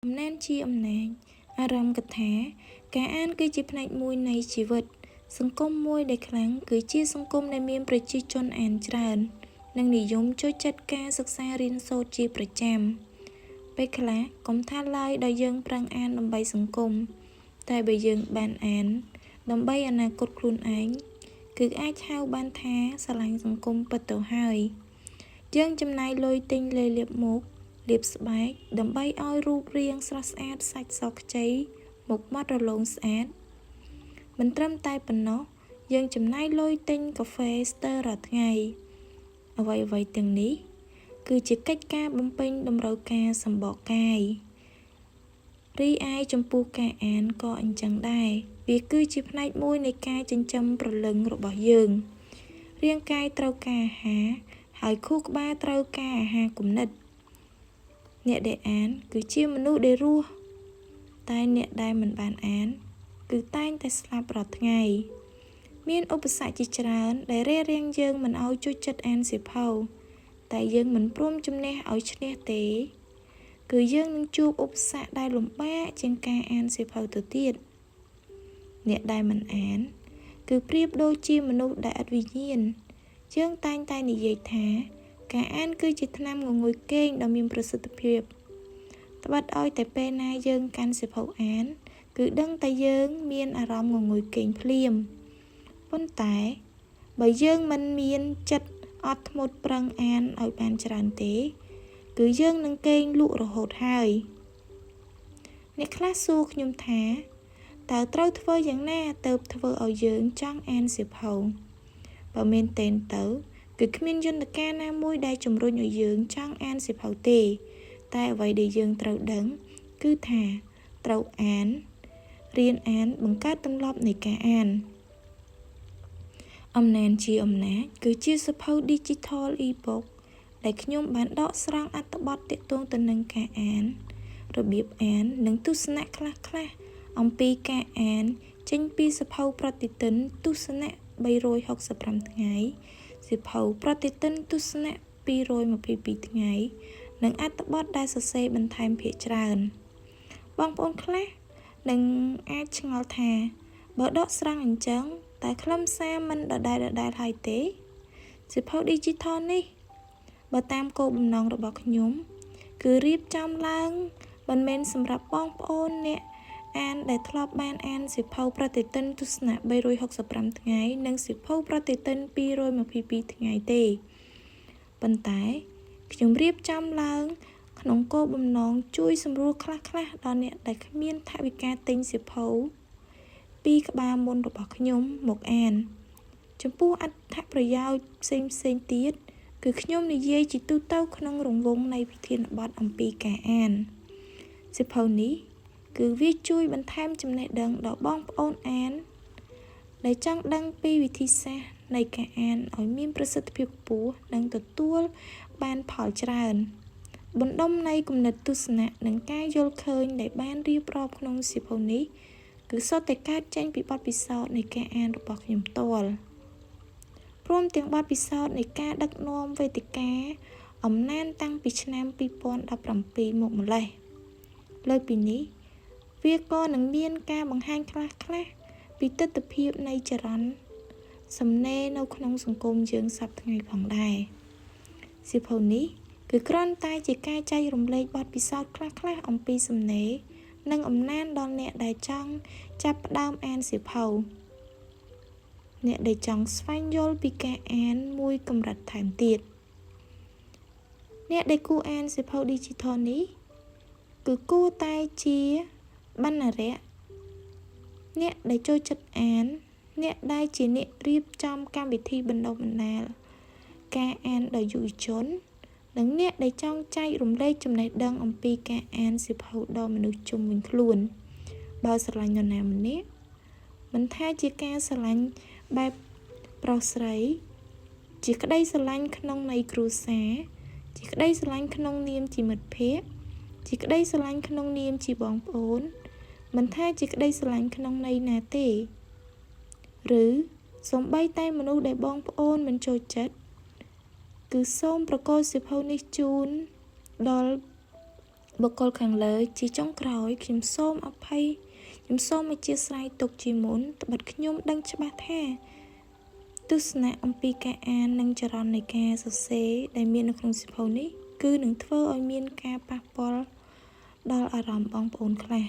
អំណានជាអំណាចអារម្មណ៍កថាការអានគឺជាផ្នែកមួយនៃជីវិតសង្គមមួយដែលខ្លាំងគឺជាសង្គមដែលមានប្រជាជនអានច្រើននិងនិយមចូលចិត្តការសិក្សារៀនសូត្រជាប្រចាំពេលខ្លះកុំថាឡើយដល់យើងប្រឹងអានដើម្បីសង្គមតែបើយើងបានអានដើម្បីអនាគតខ្លួនឯងគឺអាចហៅបានថាស្រឡាញ់សង្គមពិតទៅហើយយើងចំណាយលុយទិញលេលាបមុខលាបស្បែកដើម្បីឲ្យរូបរាងស្រស់ស្អាតសាច់សខ្ចីមុខមាត់រលោងស្អាតមិនត្រឹមតែប៉ុណ្ណោះយើងចំណាយលុយទិញកាហ្វេស្ទើររាល់ថ្ងៃអ្វីៗទាំងនេះគឺជាកិច្ចការបំពេញតម្រូវការសម្បកកាយរីឯចំពោះការអានក៏អញ្ចឹងដែរវាគឺជាផ្នែកមួយនៃការចិញ្ចឹមព្រលឹងរបស់យើងរាងកាយត្រូវការអាហារហើយខួរក្បាលត្រូវការអាហារគំនិតអ្នកដែលអានគឺជាមនុស្សដែលរស់តែអ្នកដែលមិនបានអានគឺតែងតែស្លាប់រាល់ថ្ងៃមានឧបសគ្គជាច្រើនដែលរារាំងយើងមិនឲ្យចូលចិត្តអានសៀវភៅតែយើងមិនព្រមជំនះឲ្យឈ្នះទេគឺយើងនឹងជួបឧបសគ្គដែលលំបាកជាងការអានសៀវភៅទៅទៀតអ្នកដែលមិនអានគឺប្រៀបដូចជាមនុស្សដែលឥតវិញ្ញាណយើងតែងតែនិយាយថាការអានគឺជាថ្នាំងងុយគេងដ៏មានប្រសិទ្ធភាពត្បិតឲ្យតែពេលណាយើងកាន់សៀវភៅអានគឺដឹងតែយើងមានអារម្មណ៍ងងុយគេងភ្លាមប៉ុន្តែបើយើងមិនមានចិត្តអត់ធ្មត់ប្រឹងអានឲ្យបានច្រើនទេគឺយើងនឹងគេងលក់រហូតហើយអ្នកខ្លះសួរខ្ញុំថាតើត្រូវធ្វើយ៉ាងណាទើបធ្វើឲ្យយើងចង់អានសៀវភៅបើមែនទែនទៅគឺគ្មានយន្តការណាមួយដែលជំរុញឲ្យយើងចង់អានសៀវភៅទេតែអ្វីដែលយើងត្រូវដឹងគឺថាត្រូវអានរៀនអានបង្កើតទម្លាប់នៃការអានអំណានជាអំណាចគឺជាសៀវភៅ Digital e-book ដែលខ្ញុំបានដកស្រង់អត្ថបទទាក់ទងទៅនឹងការអានរបៀបអាននិងទស្សនៈខ្លះៗអំពីការអានចេញពីសៀវភៅប្រតិទិនទស្សនៈ365ថ្ងៃសៀវភៅប្រតិទិនទស្សនៈ222ថ្ងៃនិងអត្ថបទដែលសរសេរបន្ថែមភាគច្រើនបងប្អូនខ្លះនឹងអាចឆ្ងល់ថាបើដកស្រង់អញ្ចឹងតែខ្លឹមសារមិនដដែលហើយទេសៀវភៅ Digital នេះបើតាមគោលបំណងរបស់ខ្ញុំគឺរៀបចំឡើងមិនមែនសម្រាប់បងប្អូនអ្នកអានដែលធ្លាប់បានអានសៀវភៅប្រតិទិនទស្សនៈ365ថ្ងៃនិងសៀវភៅប្រតិទិន222ថ្ងៃទេប៉ុន្តែខ្ញុំរៀបចំឡើងក្នុងគោលបំណងជួយសម្រួលខ្លះៗដល់អ្នកដែលគ្មានថវិកាទិញសៀវភៅពីក្បាលមុនរបស់ខ្ញុំមកអានចំពោះអត្ថប្រយោជន៍ផ្សេងទៀតគឺខ្ញុំនិយាយជាទូទៅក្នុងរង្វង់នៃប្រធានបទអំពីការអានសៀវភៅនេះគឺវាជួយបន្ថែមចំណេះដឹងដល់បងប្អូនអានដែលចង់ដឹងពីវិធីសាស្ត្រនៃការអានឲ្យមានប្រសិទ្ធភាពខ្ពស់និងទទួលបានផលច្រើនបណ្ដុំនៃគំនិតទស្សនៈនិងការយល់ឃើញដែលបានរៀបរាប់ក្នុងសៀវភៅនេះគឺសុទ្ធតែកើតចេញពីបទពិសោធន៍នៃការអានរបស់ខ្ញុំផ្ទាល់ព្រមទាំងបទពិសោធន៍នៃការដឹកនាំវេទិកាអំណានតាំងពីឆ្នាំ2017មកម្លេះលើពីនេះវាក៏នឹងមានការបង្ហាញខ្លះពីទិដ្ឋភាពនៃចរន្តសំណេរនៅក្នុងសង្គមយើងសប្តាហ៍ថ្ងៃផងដែរសៀវភៅនេះគឺគ្រាន់តែជាការចែករំលែកបទពិសោធន៍ខ្លះអំពីសំណេរនិងអំណានដល់អ្នកដែលចង់ចាប់ផ្ដើមអានសៀវភៅអ្នកដែលចង់ស្វែងយល់ពីការអានមួយកម្រិតថែមទៀតអ្នកដែលគួរអានសៀវភៅ Digital នេះគឺគួរតែជាបណ្ណារក្សអ្នកដែលចូលចិត្តអានអ្នកដែលជាអ្នករៀបចំកម្មវិធីបណ្ដុះបណ្ដាលការអានដល់យុវជននិងអ្នកដែលចង់ចែករំលែកចំណេះដឹងអំពីការអានសៀវភៅដល់មនុស្សជុំវិញខ្លួនបើស្រឡាញ់នរណាម្នាក់មិនថាជាការស្រឡាញ់បែបប្រុសស្រីជាក្តីស្រឡាញ់ក្នុងន័យគ្រួសារជាក្តីស្រឡាញ់ក្នុងនាមជាមិត្តភក្តិជាក្តីស្រឡាញ់ក្នុងនាមជាបងប្អូនមិនថាជាក្តីស្រឡាញ់ក្នុងន័យណាទេឬសូម្បីតែមនុស្សដែលបងប្អូនមិនចូលចិត្តគឺសូមប្រកល់សៀវភៅនេះជូនដល់ បុគ្គលខាងលើជាចុងក្រោយខ្ញុំសូមអភ័យខ្ញុំសូមអធិស្ឋានទុកជាមុនត្បិតខ្ញុំដឹងច្បាស់ថាទស្សនៈអំពីការអាននិងចរន្តនៃការសរសេរដែលមាននៅក្នុងសៀវភៅនេះគឺនឹងធ្វើឲ្យមានការប៉ះពាល់ដល់អារម្មណ៍បងប្អូនខ្លះ